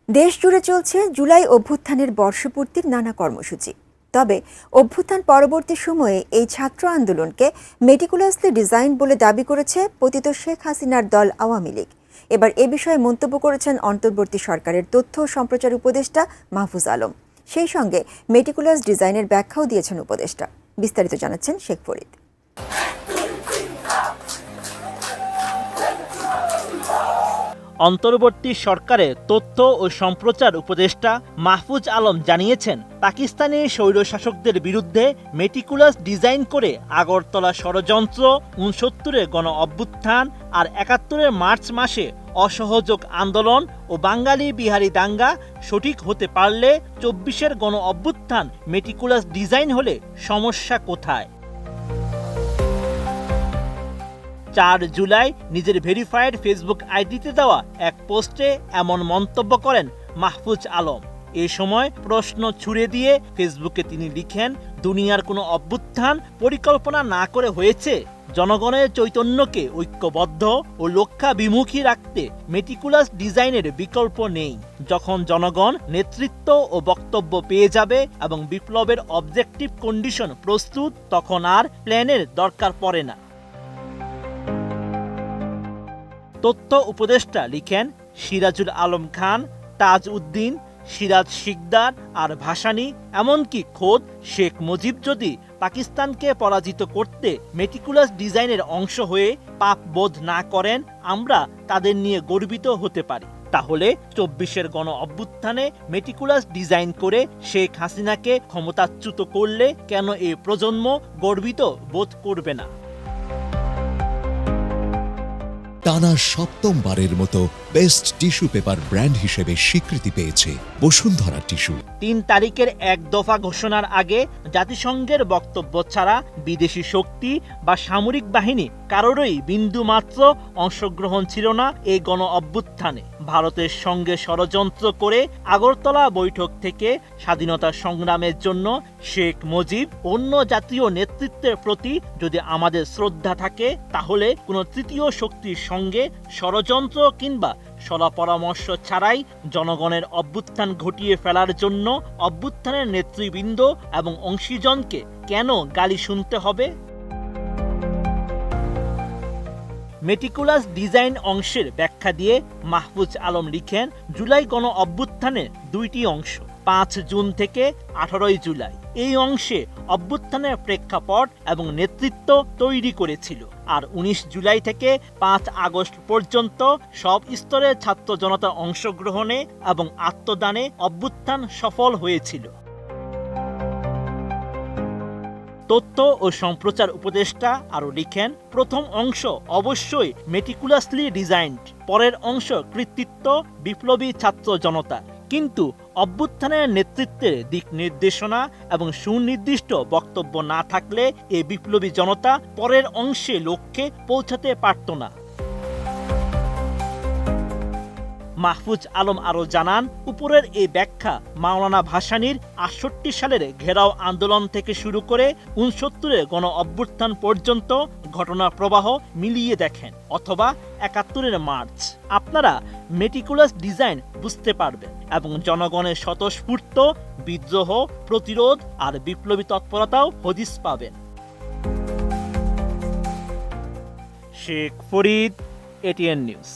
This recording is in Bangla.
দেশ জুড়ে চলছে জুলাই অভ্যুত্থানের বর্ষপূর্তির নানা কর্মসূচি। তবে অভ্যুত্থান পরবর্তী সময়ে এই ছাত্র আন্দোলনকে মেটিকুলাসলি ডিজাইন বলে দাবি করেছে পতিত শেখ হাসিনার দল আওয়ামী লীগ। এবার এ বিষয়ে মন্তব্য করেছেন অন্তর্বর্তী সরকারের তথ্য ও সম্প্রচার উপদেষ্টা মাহফুজ আলম। সেই সঙ্গে মেটিকুলাস ডিজাইনের ব্যাখ্যাও দিয়েছেন উপদেষ্টা। বিস্তারিত জানাচ্ছেন শেখ ফরিদ। অন্তর্বর্তী সরকারের তথ্য ও সম্প্রচার উপদেষ্টা মাহফুজ আলম জানিয়েছেন, পাকিস্তানি স্বৈরশাসকদের বিরুদ্ধে মেটিকুলাস ডিজাইন করে আগরতলা ষড়যন্ত্র, ৬৯-এর গণ অভ্যুত্থান আর ৭১-এর মার্চ মাসে অসহযোগ আন্দোলন ও বাঙালি বিহারি দাঙ্গা সঠিক হতে পারলে ২৪-এর গণ অভ্যুত্থান মেটিকুলাস ডিজাইন হলে সমস্যা কোথায়? ৪ জুলাই নিজের ভেরিফাইড ফেসবুক আইডিতে দেওয়া এক পোস্টে এমন মন্তব্য করেন মাহফুজ আলম। এ সময় প্রশ্ন ছুড়ে দিয়ে ফেসবুকে তিনি লিখেন, দুনিয়ার কোনো অভ্যুত্থান পরিকল্পনা না করে হয়েছে। জনগণের চৈতন্যকে ঐক্যবদ্ধ ও লক্ষ্যাভিমুখী রাখতে মেটিকুলাস ডিজাইনের বিকল্প নেই। যখন জনগণ নেতৃত্ব ও বক্তব্য পেয়ে যাবে এবং বিপ্লবের অবজেক্টিভ কন্ডিশন প্রস্তুত, তখন আর প্ল্যানের দরকার পড়ে না। তথ্য উপদেষ্টা লিখেন, সিরাজুল আলম খান, তাজ উদ্দিন, সিরাজ শিকদার আর ভাসানী, এমনকি খোদ শেখ মুজিব যদি পাকিস্তানকে পরাজিত করতে মেটিকুলাস ডিজাইনের অংশ হয়ে পাপ বোধ না করেন, আমরা তাদের নিয়ে গর্বিত হতে পারি। তাহলে ২৪-এর গণ অভ্যুত্থানে মেটিকুলাস ডিজাইন করে শেখ হাসিনাকে ক্ষমতাচ্যুত করলে কেন এই প্রজন্ম গর্বিত বোধ করবে না? টানা সপ্তমবারের মতো বেস্ট টিস্যু পেপার ব্র্যান্ড হিসেবে স্বীকৃতি পেয়েছে বসুন্ধরা টিস্যু। ৩ তারিখের এক দফা ঘোষণার আগে জাতিসংঘের বক্তব্য ছাড়া বিদেশি শক্তি বা সামরিক বাহিনী কারোরই বিন্দুমাত্র অংশগ্রহণ ছিল না এই গণ অভ্যুত্থানে। ভারতের সঙ্গে ষড়যন্ত্র করে আগরতলা বৈঠক থেকে স্বাধীনতা সংগ্রামের জন্য শেখ মুজিব অন্য জাতীয় নেতৃত্বের প্রতি যদি আমাদের শ্রদ্ধা থাকে, তাহলে কোনো তৃতীয় শক্তির সঙ্গে ষড়যন্ত্র কিংবা সলা পরামর্শ ছাড়াই জনগণের অভ্যুত্থান ঘটিয়ে ফেলার জন্য অভ্যুত্থানের নেতৃবৃন্দ এবং অংশীজনকে কেন গালি শুনতে হবে? মেটিকুলাস ডিজাইন অংশের ব্যাখ্যা দিয়ে মাহফুজ আলম লিখেন, জুলাই গণ অভ্যুত্থানের ২টি অংশ, ৫ জুন থেকে ১৮ জুলাই। এই অংশে অভ্যুত্থানের প্রেক্ষাপট এবং নেতৃত্ব তৈরি করেছিল, আর ১৯ জুলাই থেকে ৫ আগস্ট পর্যন্ত সব স্তরের ছাত্র জনতা অংশগ্রহণে এবং আত্মদানে অভ্যুত্থান সফল হয়েছিল। তথ্য ও সম্প্রচার উপদেষ্টা আরও লিখেন, প্রথম অংশ অবশ্যই মেটিকুলাসলি ডিজাইনড, পরের অংশ কৃতিত্ব বিপ্লবী ছাত্র জনতা। কিন্তু অভ্যুত্থানের নেতৃত্বের দিক নির্দেশনা এবং সুনির্দিষ্ট বক্তব্য না থাকলে এই বিপ্লবী জনতা পরের অংশে লক্ষ্যে পৌঁছাতে পারত না। মাহফুজ আলম আরও জানান, উপরের এই ব্যাখ্যা মাওলানা ভাসানীর ৬৮ সালের ঘেরাও আন্দোলন থেকে শুরু করে ৬৯-এর গণ অভ্যুত্থান পর্যন্ত ঘটনা প্রবাহ মিলিয়ে দেখেন, অথবা ৭১-এর মার্চ। আপনারা মেটিকুলাস ডিজাইন বুঝতে পারবেন এবং জনগণের স্বতঃস্ফূর্ত বিদ্রোহ, প্রতিরোধ আর বিপ্লবী তৎপরতাও হদিস পাবেন। Sheikh Farid, ATN news.